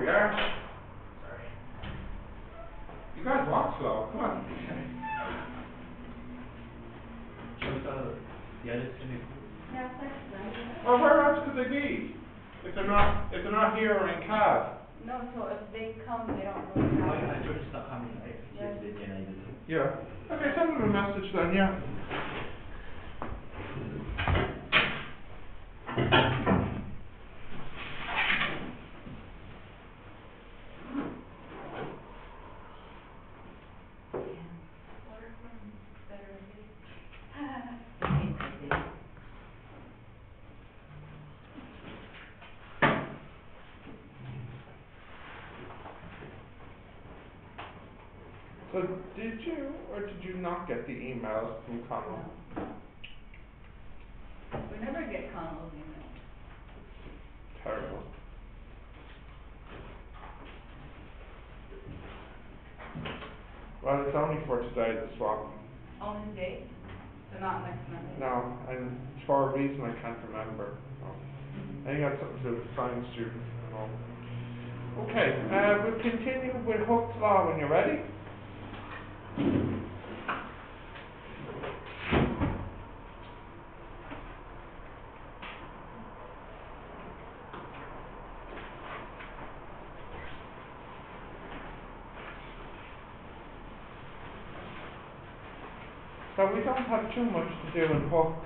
we are. Sorry. You guys walk slow. Come on. Just the other swimming pool. Yeah, thanks, then. Well, where else could they be? If they're not here or in Cab. No, so if they come, they don't really Oh, have. yeah, George is not coming. She's Yeah. busy and I did too. Yeah. Okay, send them a message then, yeah. Water from better days. So did you or did you not get the emails from Connell? We never get Connell's email. Terrible. Well, it's only for today, the swap. Only today, so not next Monday. No, and for a reason I can't remember. No. I think that's something to do with science students and all. Okay, we'll continue with Hooke's Law when you're ready. So we don't have too much to do in Hooke.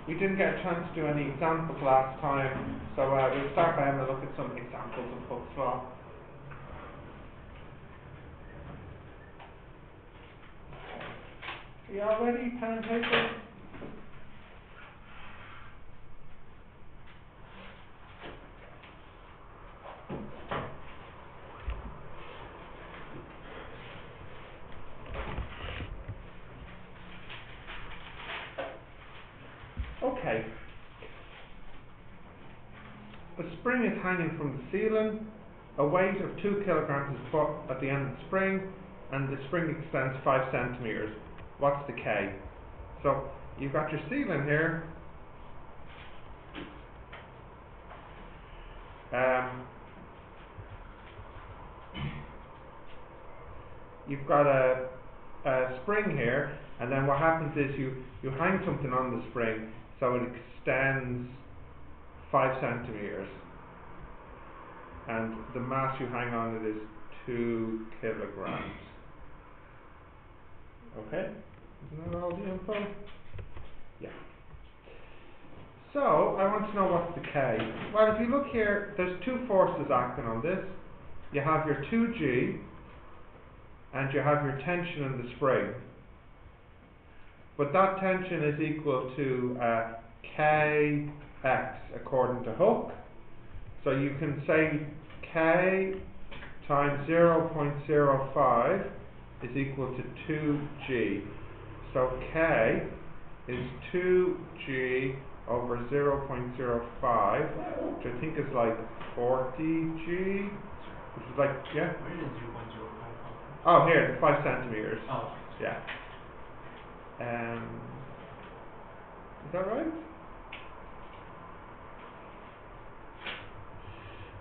We didn't get a chance to do any examples last time, so we'll start by having a look at some examples of Hooke's Law. Are you all ready, pen and paper? Okay. A spring is hanging from the ceiling. A weight of 2 kilograms is put at the end of the spring, and the spring extends 5 centimeters. What's the K? So you've got your ceiling here. You've got a spring here, and then what happens is you hang something on the spring, so it extends 5 centimeters, and the mass you hang on it is 2 kilograms. Okay? Isn't that all the info? Yeah. So, I want to know what's the K. Well, if you look here, there's 2 forces acting on this. You have your 2G, and you have your tension in the spring. But that tension is equal to Kx according to Hooke. So you can say K times 0.05 is equal to 2G. So K is 2G over 0.05, which I think is like 40G, which is like, yeah? Where did 0.05 come from? Oh, here, it's 5 centimeters. Oh, yeah. Is that right?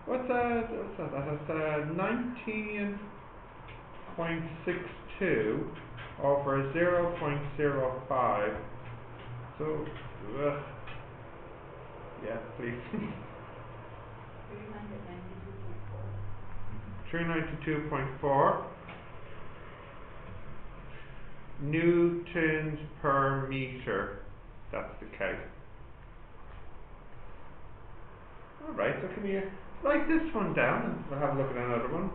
What's that? That's 19.62 over 0.05. So, yeah, please. 392.4 newtons per meter. That's the K. Alright, so can you write this one down and we'll have a look at another one.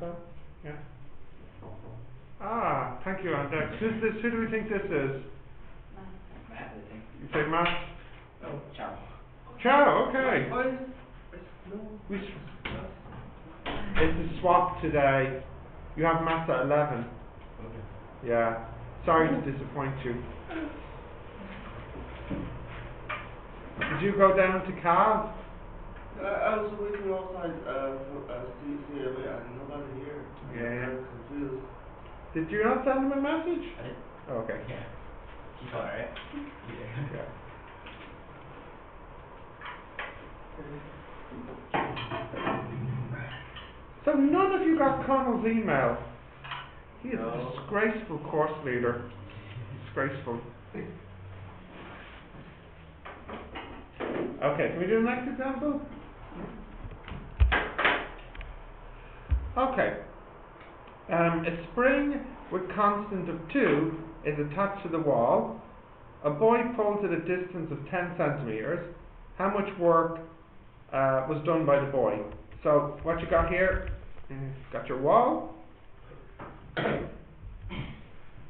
got that? Yeah. Ah, thank you, Andex. Who's this? Who do we think this is? Matt, I think. You say Matt? Oh, ciao. Ciao, okay. Why is no? We it's a swap today. You have Matt at 11. Okay. Yeah. Sorry to disappoint you. Did you go down to Cal? I was waiting outside see and nobody here. Yeah. I'm confused. Did you not send him a message? I did. Oh, okay. Yeah. He saw it, right? Yeah. Yeah. So none of you got Connell's email. He is a disgraceful course leader. Disgraceful. Okay, can we do the next example? Okay. A spring with constant of 2 is attached to the wall. A boy pulls at a distance of 10 centimeters. How much work was done by the boy? So what you got here? Got your wall.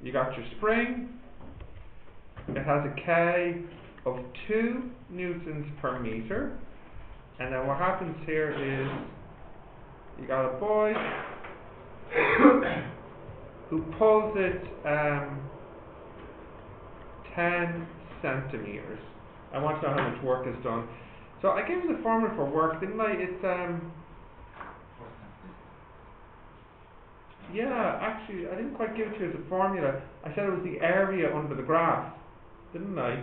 You got your spring. It has a K of 2 newtons per meter. And then what happens here is you got a boy who pulls it 10 centimeters. I want to know how much work is done. So I gave you the formula for work, didn't I? It's yeah, actually I didn't quite give it to you as a formula. I said it was the area under the graph, didn't I?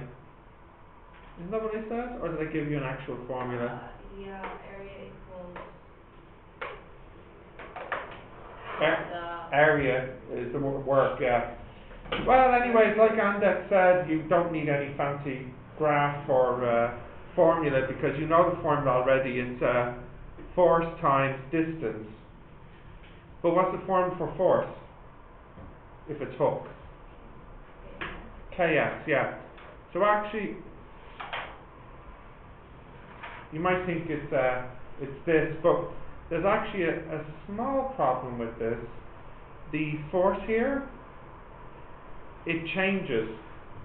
Isn't that what I said? Or did I give you an actual formula? Yeah, area equals Area is the work, yeah. Well, anyways, like Andex said, you don't need any fancy graph or formula because you know the formula already. It's force times distance. But what's the formula for force? If it's Hooke? Kx, yeah. So actually, you might think it's this, but there's actually a small problem with this. The force here, it changes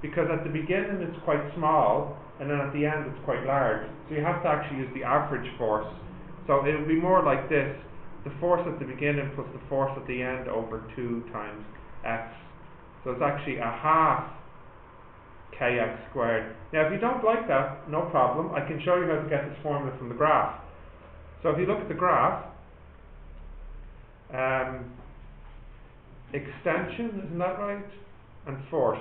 because at the beginning it's quite small and then at the end it's quite large. So you have to actually use the average force. So it would be more like this: the force at the beginning plus the force at the end over 2 times x. So it's actually a half kx squared. Now if you don't like that, no problem. I can show you how to get this formula from the graph. So if you look at the graph, extension, isn't that right? And force.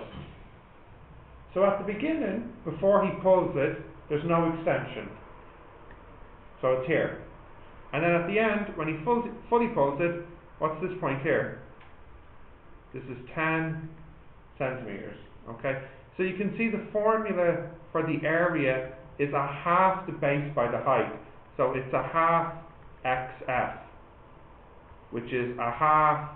So at the beginning, before he pulls it, there's no extension. So it's here. And then at the end, when he fully pulls it, what's this point here? This is 10 centimeters. Okay? So you can see the formula for the area is a half the base by the height. So it's a half xf, which is a half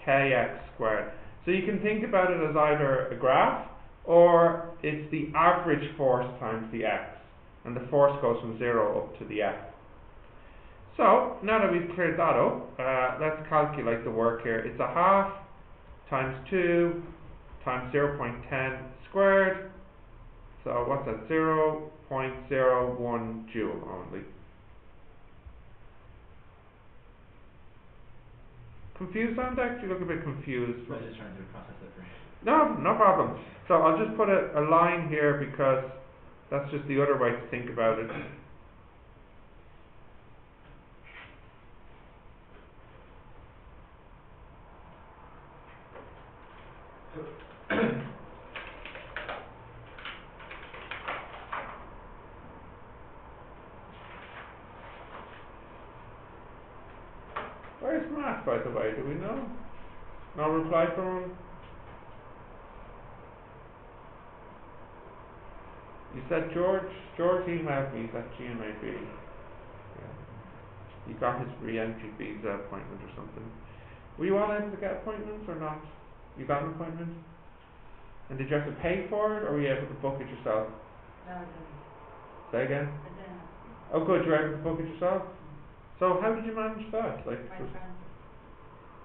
kx squared. So you can think about it as either a graph or it's the average force times the x, and the force goes from 0 up to the f. So now that we've cleared that up, let's calculate the work here. It's a half times 2 times 0.10 squared. So what's that? 0.01 joule only. Confused, Andex? You look a bit confused. I was just trying to process that for you. No problem. So I'll just put a line here because that's just the other way to think about it. Where's Matt, by the way? Do we know? No reply from him? You said George emailed me, he's at GMAB. Yeah. He got his re-entry visa appointment or something. Were you all able to get appointments or not? You got an appointment? And did you have to pay for it or were you able to book it yourself? No, I didn't. Say again? I didn't. Oh good, you were able to book it yourself? So how did you manage that? Like, My friend.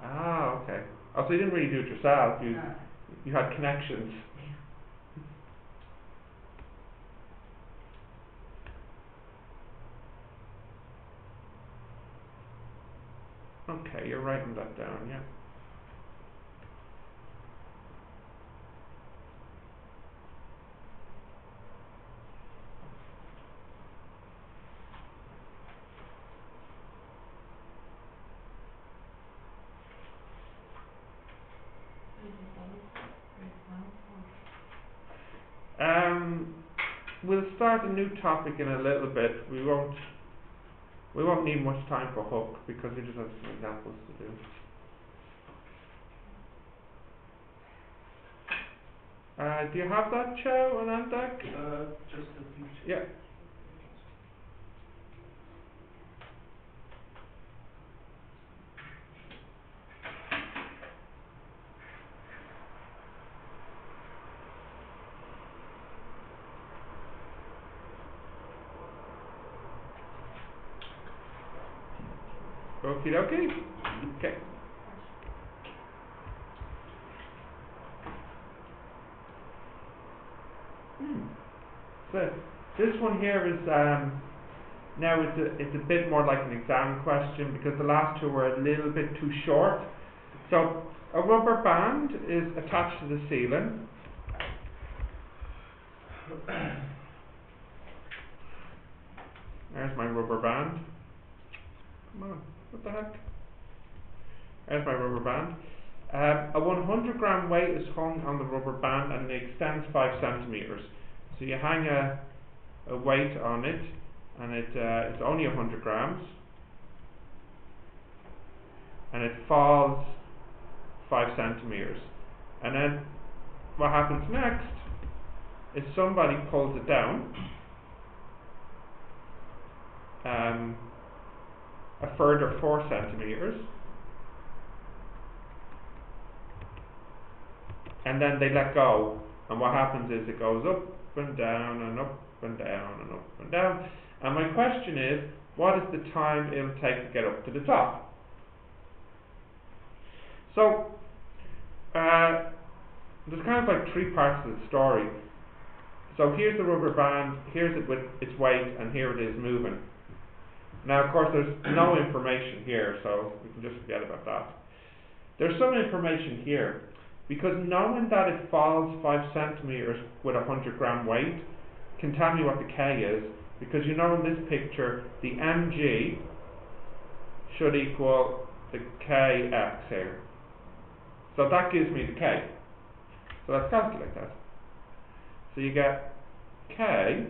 Ah, okay. Oh, so you didn't really do it yourself. No. You had connections. Okay, you're writing that down, yeah. We'll start a new topic in a little bit. We won't need much time for Hooke because we just have some examples to do. Do you have that, Cho and Andak? Just a picture. Yeah. Okie dokie. Okay. So this one here is now it's a bit more like an exam question because the last two were a little bit too short. So a rubber band is attached to the ceiling. There's my rubber band. Come on, what the heck? There's my rubber band. A 100 gram weight is hung on the rubber band and it extends 5 centimeters. So you hang a weight on it and it's only 100 grams and it falls 5 centimeters. And then what happens next is somebody pulls it down a further 4 centimeters, and then they let go, and what happens is it goes up and down and up and down and up and down. And my question is, what is the time it'll take to get up to the top? So there's kind of like 3 parts to the story. So here's the rubber band, here's it with its weight, and here it is moving. Now, of course, there's no information here, so we can just forget about that. There's some information here, because knowing that it falls 5 centimeters with a 100 gram weight can tell me what the K is, because you know in this picture, the mg should equal the kx here. So that gives me the K. So let's calculate that. So you get K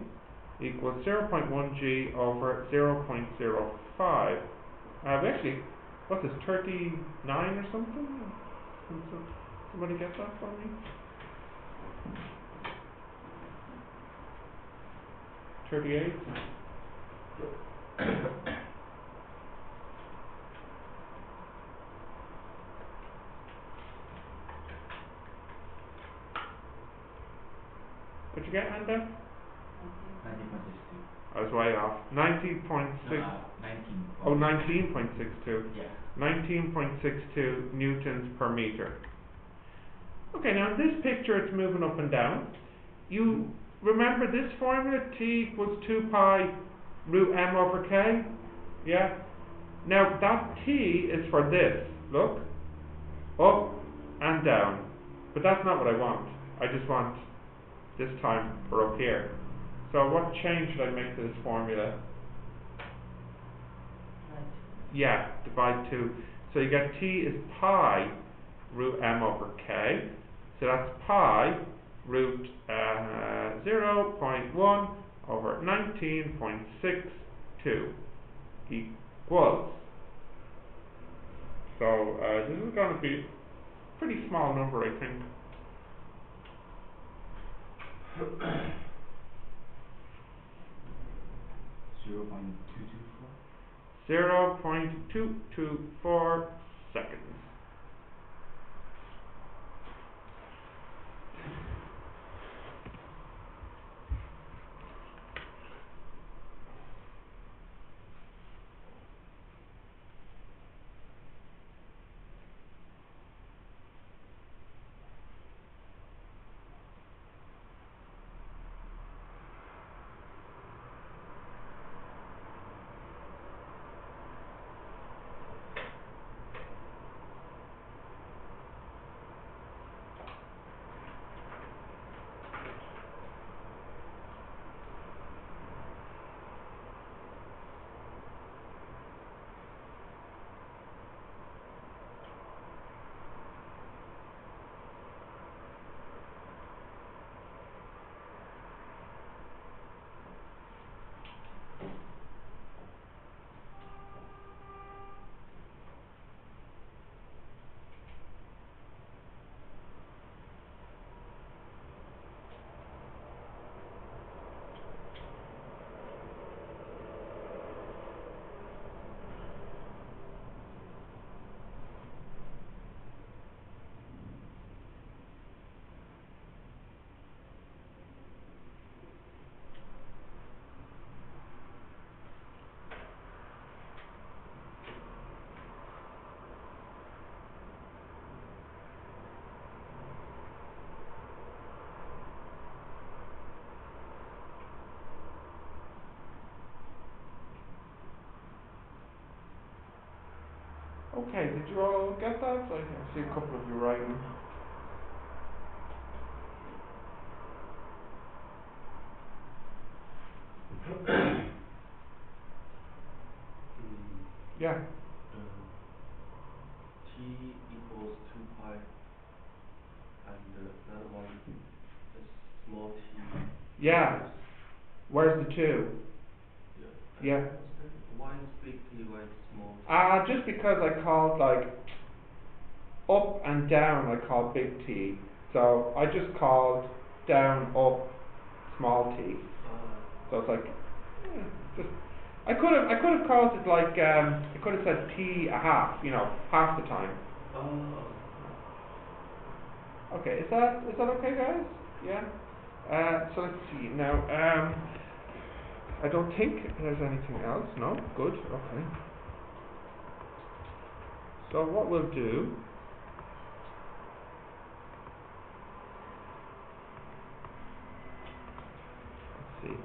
equals 0.1 g over 0.05. Actually, what's this, 39 or something? Somebody get that for me? 38? What'd you get, Anda? 19.62. I was way off. 19.6. No, 19. Oh, 19.62. Yeah. 19.62 newtons per meter. Okay, now in this picture it's moving up and down. You remember this formula, T equals 2 pi root m over k? Yeah? Now that T is for this, look, up and down. But that's not what I want. I just want this time for up here. So what change should I make to this formula? Yeah, divide 2. So you get T is pi root m over k. So that's pi root 0.1 over 19.62 equals. So this is going to be a pretty small number, I think. 0.224 seconds. Okay, did you all get that? I see a couple of you writing. Yeah. T equals 2 pi, and another one is small t. Yeah. Where's the 2? Yeah. Why is big T, why is small t? Just because I called like up and down, I called big T. So I just called down, up, small t. So it's like, just I could have called it like I could have said t a half, half the time. Okay, is that okay, guys? Yeah. So let's see now. I don't think there's anything else. No, good. Okay. So what we'll do. Let's see.